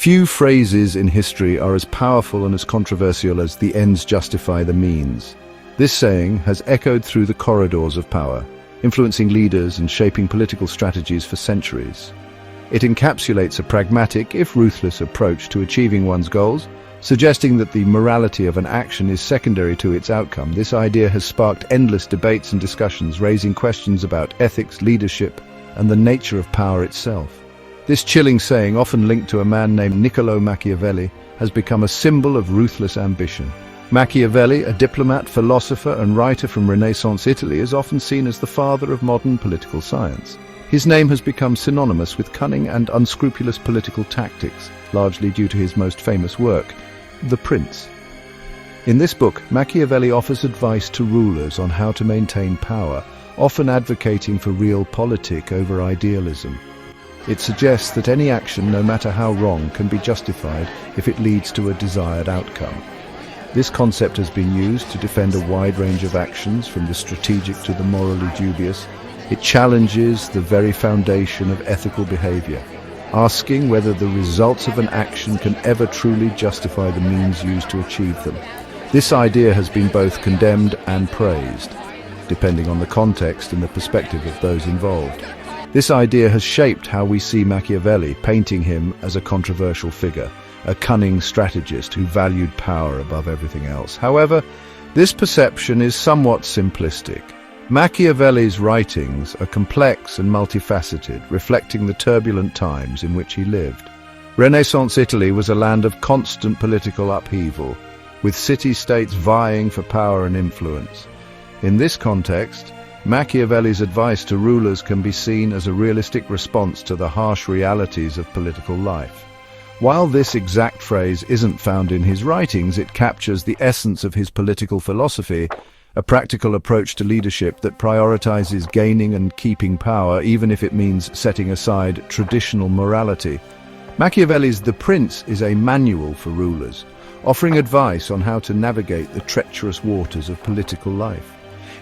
Few phrases in history are as powerful and as controversial as "the ends justify the means." This saying has echoed through the corridors of power, influencing leaders and shaping political strategies for centuries. It encapsulates a pragmatic, if ruthless, approach to achieving one's goals, suggesting that the morality of an action is secondary to its outcome. This idea has sparked endless debates and discussions, raising questions about ethics, leadership, and the nature of power itself. This chilling saying, often linked to a man named Niccolò Machiavelli, has become a symbol of ruthless ambition. Machiavelli, a diplomat, philosopher, and writer from Renaissance Italy, is often seen as the father of modern political science. His name has become synonymous with cunning and unscrupulous political tactics, largely due to his most famous work, The Prince. In this book, Machiavelli offers advice to rulers on how to maintain power, often advocating for realpolitik over idealism. It suggests that any action, no matter how wrong, can be justified if it leads to a desired outcome. This concept has been used to defend a wide range of actions, from the strategic to the morally dubious. It challenges the very foundation of ethical behavior, asking whether the results of an action can ever truly justify the means used to achieve them. This idea has been both condemned and praised, depending on the context and the perspective of those involved. This idea has shaped how we see Machiavelli, painting him as a controversial figure, a cunning strategist who valued power above everything else. However, this perception is somewhat simplistic. Machiavelli's writings are complex and multifaceted, reflecting the turbulent times in which he lived. Renaissance Italy was a land of constant political upheaval, with city-states vying for power and influence. In this context, Machiavelli's advice to rulers can be seen as a realistic response to the harsh realities of political life. While this exact phrase isn't found in his writings, it captures the essence of his political philosophy, a practical approach to leadership that prioritizes gaining and keeping power, even if it means setting aside traditional morality. Machiavelli's The Prince is a manual for rulers, offering advice on how to navigate the treacherous waters of political life.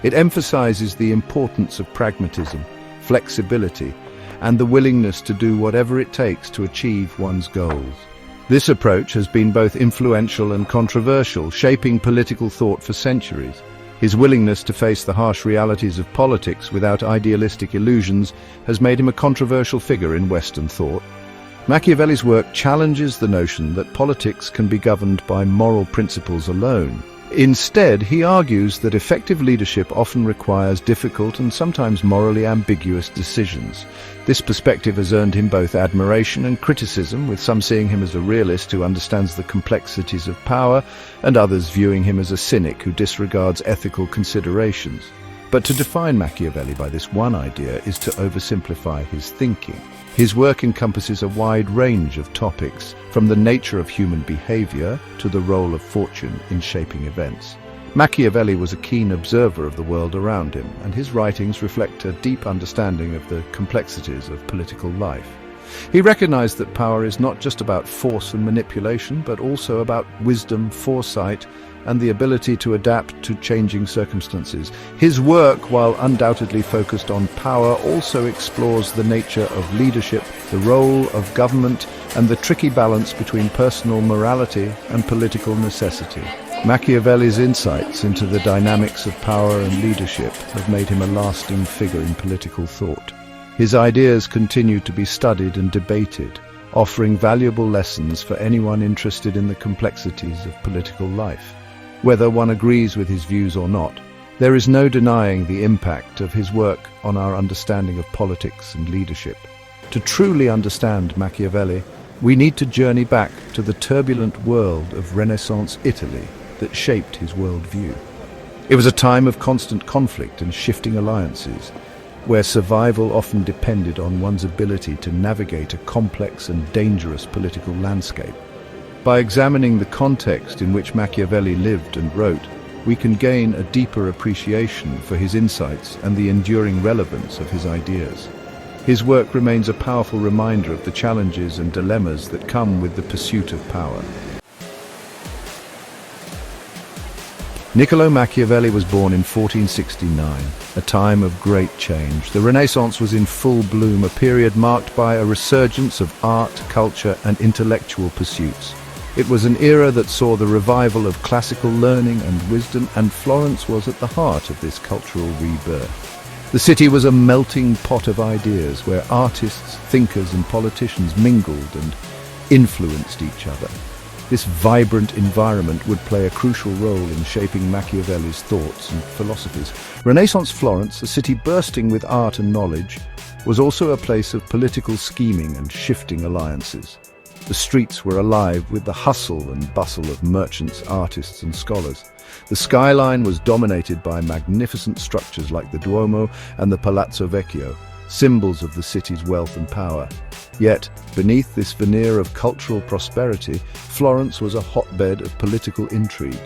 It emphasizes the importance of pragmatism, flexibility, and the willingness to do whatever it takes to achieve one's goals. This approach has been both influential and controversial, shaping political thought for centuries. His willingness to face the harsh realities of politics without idealistic illusions has made him a controversial figure in Western thought. Machiavelli's work challenges the notion that politics can be governed by moral principles alone. Instead, he argues that effective leadership often requires difficult and sometimes morally ambiguous decisions. This perspective has earned him both admiration and criticism, with some seeing him as a realist who understands the complexities of power, and others viewing him as a cynic who disregards ethical considerations. But to define Machiavelli by this one idea is to oversimplify his thinking. His work encompasses a wide range of topics, from the nature of human behavior to the role of fortune in shaping events. Machiavelli was a keen observer of the world around him, and his writings reflect a deep understanding of the complexities of political life. He recognized that power is not just about force and manipulation, but also about wisdom, foresight, and the ability to adapt to changing circumstances. His work, while undoubtedly focused on power, also explores the nature of leadership, the role of government, and the tricky balance between personal morality and political necessity. Machiavelli's insights into the dynamics of power and leadership have made him a lasting figure in political thought. His ideas continue to be studied and debated, offering valuable lessons for anyone interested in the complexities of political life. Whether one agrees with his views or not, there is no denying the impact of his work on our understanding of politics and leadership. To truly understand Machiavelli, we need to journey back to the turbulent world of Renaissance Italy that shaped his worldview. It was a time of constant conflict and shifting alliances, where survival often depended on one's ability to navigate a complex and dangerous political landscape. By examining the context in which Machiavelli lived and wrote, we can gain a deeper appreciation for his insights and the enduring relevance of his ideas. His work remains a powerful reminder of the challenges and dilemmas that come with the pursuit of power. Niccolò Machiavelli was born in 1469, a time of great change. The Renaissance was in full bloom, a period marked by a resurgence of art, culture, and intellectual pursuits. It was an era that saw the revival of classical learning and wisdom, and Florence was at the heart of this cultural rebirth. The city was a melting pot of ideas where artists, thinkers, and politicians mingled and influenced each other. This vibrant environment would play a crucial role in shaping Machiavelli's thoughts and philosophies. Renaissance Florence, a city bursting with art and knowledge, was also a place of political scheming and shifting alliances. The streets were alive with the hustle and bustle of merchants, artists, and scholars. The skyline was dominated by magnificent structures like the Duomo and the Palazzo Vecchio, symbols of the city's wealth and power. Yet, beneath this veneer of cultural prosperity, Florence was a hotbed of political intrigue.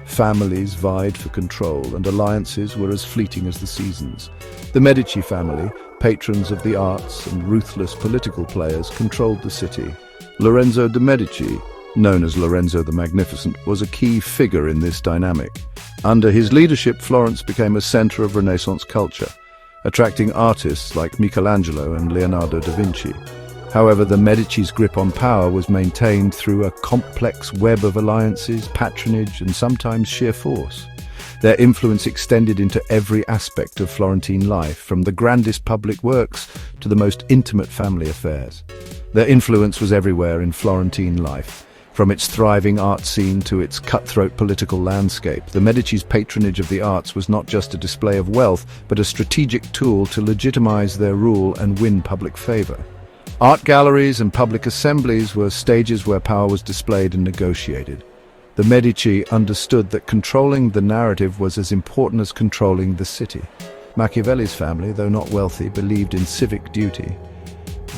Families vied for control, and alliances were as fleeting as the seasons. The Medici family, patrons of the arts and ruthless political players, controlled the city. Lorenzo de' Medici, known as Lorenzo the Magnificent, was a key figure in this dynamic. Under his leadership, Florence became a center of Renaissance culture, attracting artists like Michelangelo and Leonardo da Vinci. However, the Medici's grip on power was maintained through a complex web of alliances, patronage, and sometimes sheer force. Their influence extended into every aspect of Florentine life, from the grandest public works to the most intimate family affairs. Their influence was everywhere in Florentine life, from its thriving art scene to its cutthroat political landscape. The Medici's patronage of the arts was not just a display of wealth, but a strategic tool to legitimize their rule and win public favor. Art galleries and public assemblies were stages where power was displayed and negotiated. The Medici understood that controlling the narrative was as important as controlling the city. Machiavelli's family, though not wealthy, believed in civic duty.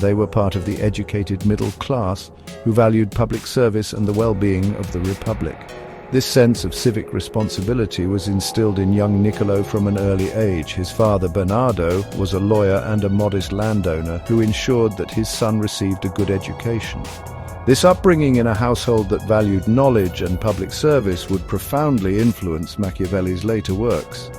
They were part of the educated middle class who valued public service and the well-being of the Republic. This sense of civic responsibility was instilled in young Niccolò from an early age. His father, Bernardo, was a lawyer and a modest landowner who ensured that his son received a good education. This upbringing in a household that valued knowledge and public service would profoundly influence Machiavelli's later works.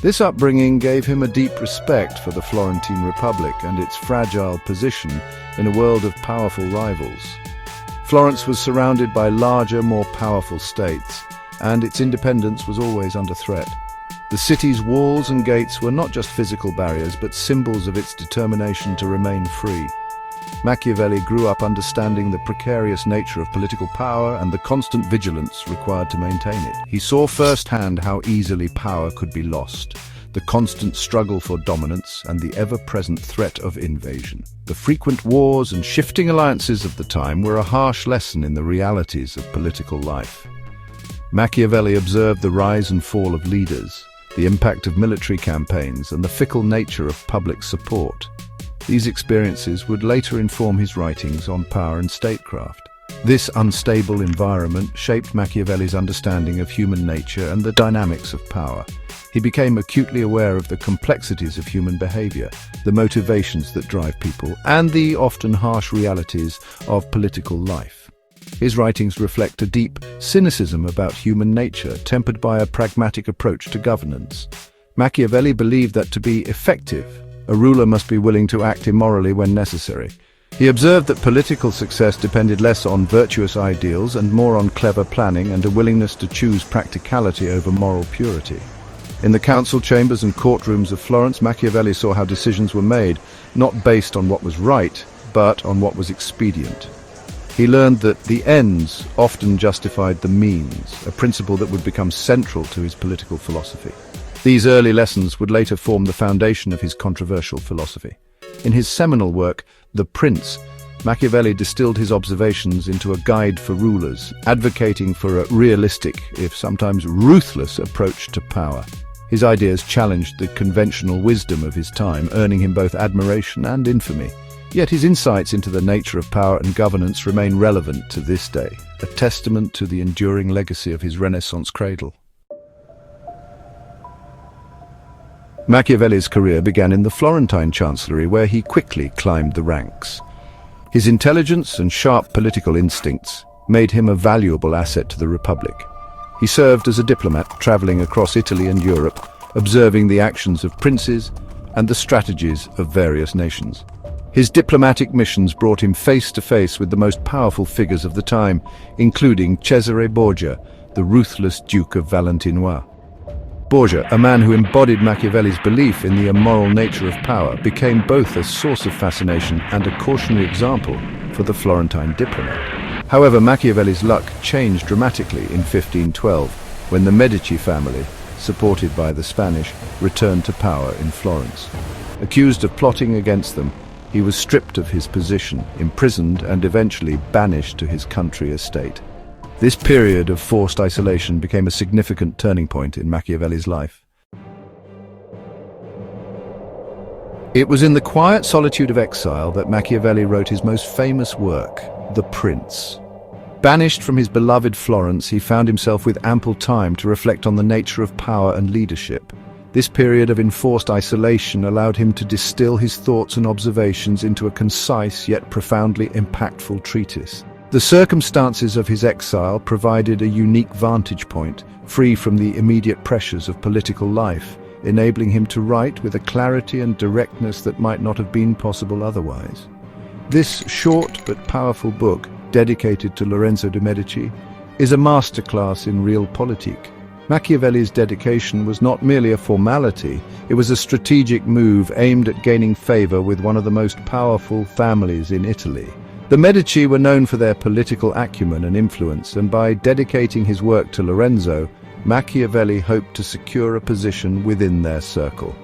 This upbringing gave him a deep respect for the Florentine Republic and its fragile position in a world of powerful rivals. Florence was surrounded by larger, more powerful states, and its independence was always under threat. The city's walls and gates were not just physical barriers, but symbols of its determination to remain free. Machiavelli grew up understanding the precarious nature of political power and the constant vigilance required to maintain it. He saw firsthand how easily power could be lost, the constant struggle for dominance, and the ever-present threat of invasion. The frequent wars and shifting alliances of the time were a harsh lesson in the realities of political life. Machiavelli observed the rise and fall of leaders, the impact of military campaigns, and the fickle nature of public support. These experiences would later inform his writings on power and statecraft. This unstable environment shaped Machiavelli's understanding of human nature and the dynamics of power. He became acutely aware of the complexities of human behavior, the motivations that drive people, and the often harsh realities of political life. His writings reflect a deep cynicism about human nature, tempered by a pragmatic approach to governance. Machiavelli believed that to be effective, a ruler must be willing to act immorally when necessary. He observed that political success depended less on virtuous ideals and more on clever planning and a willingness to choose practicality over moral purity. In the council chambers and courtrooms of Florence, Machiavelli saw how decisions were made, not based on what was right, but on what was expedient. He learned that the ends often justified the means, a principle that would become central to his political philosophy. These early lessons would later form the foundation of his controversial philosophy. In his seminal work, The Prince, Machiavelli distilled his observations into a guide for rulers, advocating for a realistic, if sometimes ruthless, approach to power. His ideas challenged the conventional wisdom of his time, earning him both admiration and infamy. Yet his insights into the nature of power and governance remain relevant to this day, a testament to the enduring legacy of his Renaissance cradle. Machiavelli's career began in the Florentine chancellery, where he quickly climbed the ranks. His intelligence and sharp political instincts made him a valuable asset to the Republic. He served as a diplomat, traveling across Italy and Europe, observing the actions of princes and the strategies of various nations. His diplomatic missions brought him face to face with the most powerful figures of the time, including Cesare Borgia, the ruthless Duke of Valentinois. Borgia, a man who embodied Machiavelli's belief in the immoral nature of power, became both a source of fascination and a cautionary example for the Florentine diplomat. However, Machiavelli's luck changed dramatically in 1512, when the Medici family, supported by the Spanish, returned to power in Florence. Accused of plotting against them, he was stripped of his position, imprisoned, and eventually banished to his country estate. This period of forced isolation became a significant turning point in Machiavelli's life. It was in the quiet solitude of exile that Machiavelli wrote his most famous work, The Prince. Banished from his beloved Florence, he found himself with ample time to reflect on the nature of power and leadership. This period of enforced isolation allowed him to distill his thoughts and observations into a concise yet profoundly impactful treatise. The circumstances of his exile provided a unique vantage point, free from the immediate pressures of political life, enabling him to write with a clarity and directness that might not have been possible otherwise. This short but powerful book, dedicated to Lorenzo de' Medici, is a masterclass in realpolitik. Machiavelli's dedication was not merely a formality, it was a strategic move aimed at gaining favor with one of the most powerful families in Italy. The Medici were known for their political acumen and influence, and by dedicating his work to Lorenzo, Machiavelli hoped to secure a position within their circle.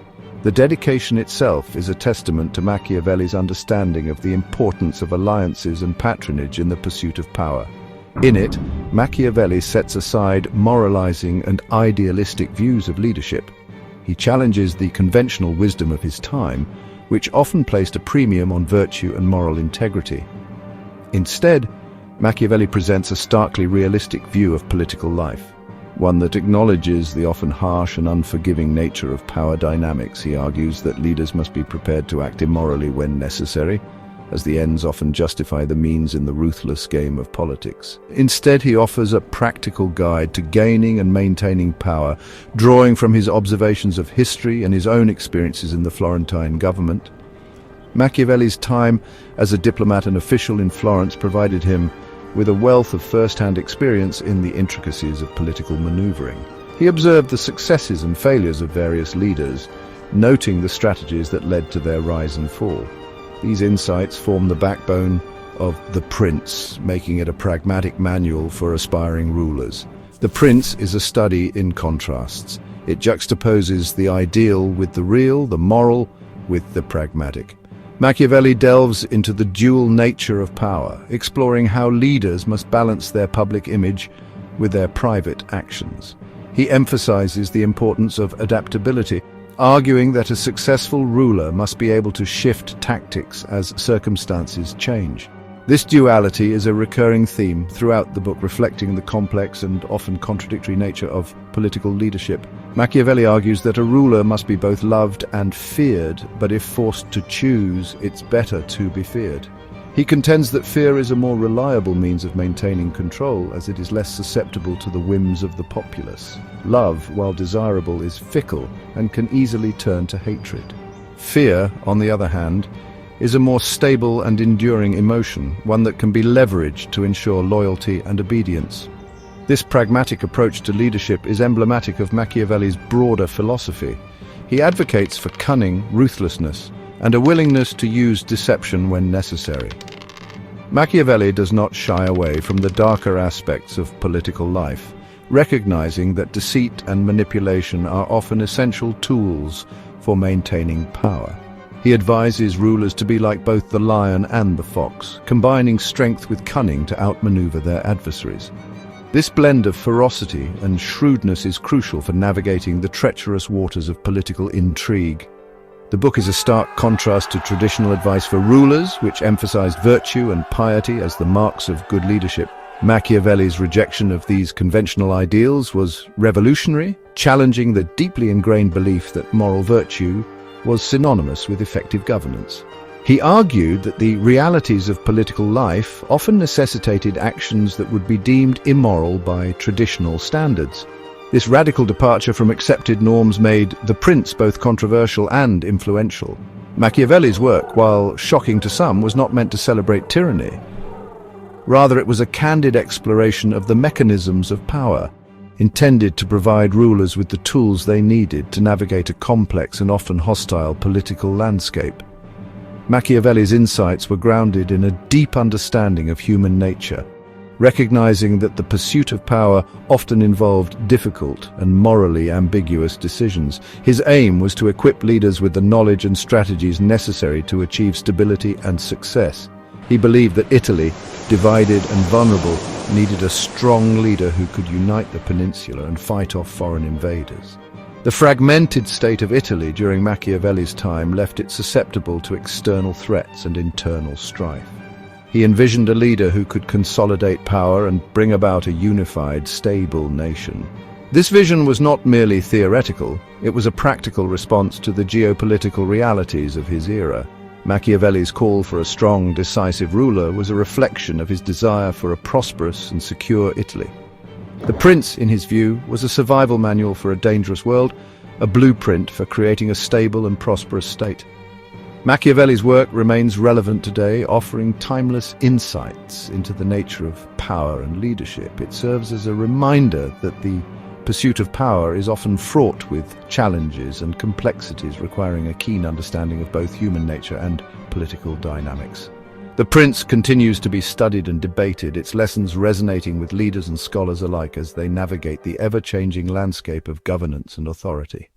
The dedication itself is a testament to Machiavelli's understanding of the importance of alliances and patronage in the pursuit of power. In it, Machiavelli sets aside moralizing and idealistic views of leadership. He challenges the conventional wisdom of his time, which often placed a premium on virtue and moral integrity. Instead, Machiavelli presents a starkly realistic view of political life, one that acknowledges the often harsh and unforgiving nature of power dynamics. He argues that leaders must be prepared to act immorally when necessary, as the ends often justify the means in the ruthless game of politics. Instead, he offers a practical guide to gaining and maintaining power, drawing from his observations of history and his own experiences in the Florentine government. Machiavelli's time as a diplomat and official in Florence provided him with a wealth of first-hand experience in the intricacies of political maneuvering. He observed the successes and failures of various leaders, noting the strategies that led to their rise and fall. These insights form the backbone of The Prince, making it a pragmatic manual for aspiring rulers. The Prince is a study in contrasts. It juxtaposes the ideal with the real, the moral with the pragmatic. Machiavelli delves into the dual nature of power, exploring how leaders must balance their public image with their private actions. He emphasizes the importance of adaptability, arguing that a successful ruler must be able to shift tactics as circumstances change. This duality is a recurring theme throughout the book, reflecting the complex and often contradictory nature of political leadership. Machiavelli argues that a ruler must be both loved and feared, but if forced to choose, it's better to be feared. He contends that fear is a more reliable means of maintaining control, as it is less susceptible to the whims of the populace. Love, while desirable, is fickle and can easily turn to hatred. Fear, on the other hand, is a more stable and enduring emotion, one that can be leveraged to ensure loyalty and obedience. This pragmatic approach to leadership is emblematic of Machiavelli's broader philosophy. He advocates for cunning, ruthlessness, and a willingness to use deception when necessary. Machiavelli does not shy away from the darker aspects of political life, recognizing that deceit and manipulation are often essential tools for maintaining power. He advises rulers to be like both the lion and the fox, combining strength with cunning to outmaneuver their adversaries. This blend of ferocity and shrewdness is crucial for navigating the treacherous waters of political intrigue. The book is a stark contrast to traditional advice for rulers, which emphasized virtue and piety as the marks of good leadership. Machiavelli's rejection of these conventional ideals was revolutionary, challenging the deeply ingrained belief that moral virtue was synonymous with effective governance. He argued that the realities of political life often necessitated actions that would be deemed immoral by traditional standards. This radical departure from accepted norms made The Prince both controversial and influential. Machiavelli's work, while shocking to some, was not meant to celebrate tyranny. Rather, it was a candid exploration of the mechanisms of power, intended to provide rulers with the tools they needed to navigate a complex and often hostile political landscape. Machiavelli's insights were grounded in a deep understanding of human nature, recognizing that the pursuit of power often involved difficult and morally ambiguous decisions. His aim was to equip leaders with the knowledge and strategies necessary to achieve stability and success. He believed that Italy, divided and vulnerable, needed a strong leader who could unite the peninsula and fight off foreign invaders. The fragmented state of Italy during Machiavelli's time left it susceptible to external threats and internal strife. He envisioned a leader who could consolidate power and bring about a unified, stable nation. This vision was not merely theoretical, it was a practical response to the geopolitical realities of his era. Machiavelli's call for a strong, decisive ruler was a reflection of his desire for a prosperous and secure Italy. The Prince, in his view, was a survival manual for a dangerous world, a blueprint for creating a stable and prosperous state. Machiavelli's work remains relevant today, offering timeless insights into the nature of power and leadership. It serves as a reminder that the pursuit of power is often fraught with challenges and complexities, requiring a keen understanding of both human nature and political dynamics. The Prince continues to be studied and debated, its lessons resonating with leaders and scholars alike as they navigate the ever-changing landscape of governance and authority.